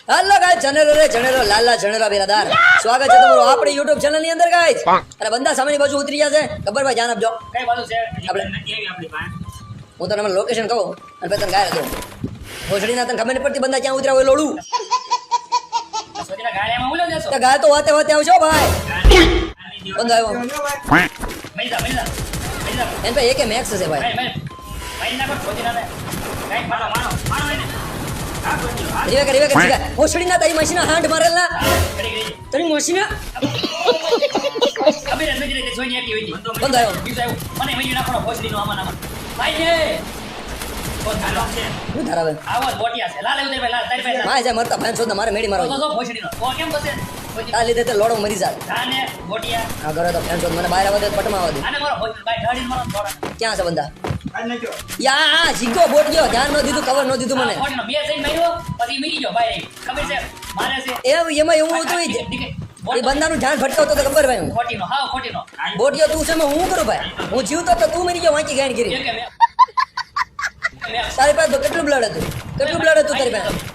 હાલો guys જનેરો લાલા જનેરા બિરાદાર સ્વાગત છે તમારું આપણી YouTube ચેનલ ની અંદર ગાઈસ અને બંદા સામેની બાજુ ઉતરી ગયા છે ખબર ભાઈ ધ્યાન આપજો કઈ બાજુ છે આપણે કેવી આપણી પાસે હું તને મને લોકેશન કહું અને પછી તને ગાય દઉં ભોસડીના તને ખબર નહીં પડતી બંદા ક્યાં ઉતર્યા હોય લોડું સોદીના ગાળિયામાં ઉલો જશો તો ગાય તો વાતે આવજો ભાઈ બંદો આવ્યો મૈદા એન ભાઈ એકે મેક્સ છે ભાઈ ભાઈ ના પર સોદીના ને કઈ મારો એને આ સોદી આ રીવે કે ભોસડીના તારી મશીના હાંડ મારેલા કરી તારી મશીના અબે રે નજરે તે જોઈને આટી હોઈ બંધ આવ્યો. બીજો આવ્યો મને મૈયું નાખો ભોસડીનો આમાં ભાઈ ને કોણ ચાલો છે હું ધરાવે આવાજ બોટિયા છે લાલ ઉતર ભાઈ લાલ તારી પાસે માય જાય મરતા ભાઈ શોધ મારે મેડી મારો તો ભોસડીનો તો કેમ બસે આ લીધે તે લોડો મરી જાય જાને બોટિયા આ ઘરે તો ફેન શોધ મને બહાર આવવા દે પટમાં આવવા દે આને મારો ભોસડી ભાઈ ઢાડીને મારો થોડા ક્યાં છે બંદા યા જીગો બોટ ગયો ધ્યાન ન દીધું કવર ન દીધું મને ભોસડીનો બે જઈને માર્યો પછી મીરી ગયો ભાઈ ખબર છે મારે છે એમાં એવું હતું એ બંદાનું ધ્યાન ભટકાવતો તો ખબર ભાઈ હું ખોટીનો હાવ ખોટીનો બોટ ગયો તું છે એમાં હું કરું ભાઈ હું જીવતો તો તું મરી ગયો વાંચી ગાયન કરી કે મે તારી પાસે તો કેટલું બ્લડ હતું તારી પાસે